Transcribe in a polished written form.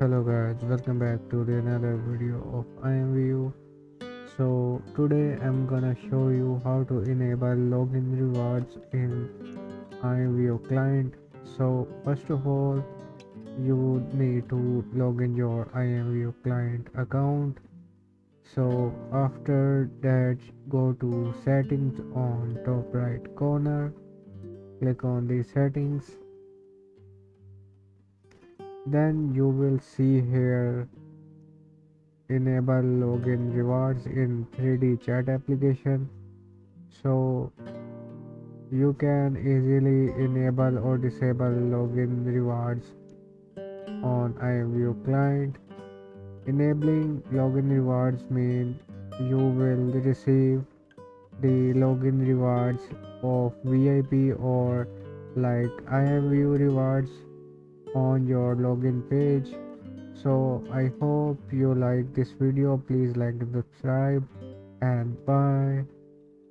Hello guys, welcome back to another video of Imvu. So today I'm gonna show you how to enable login rewards in Imvu client. So first of all, you would need to log in your Imvu client account. So after that, go to settings on top right corner, click on the settings. Then you will see here enable login rewards in 3D chat application. So you can easily enable or disable login rewards on IMView client. Enabling login rewards mean you will receive the login rewards of VIP or like IMView rewards on your login page. So I hope you like this video. Please like and subscribe, and bye.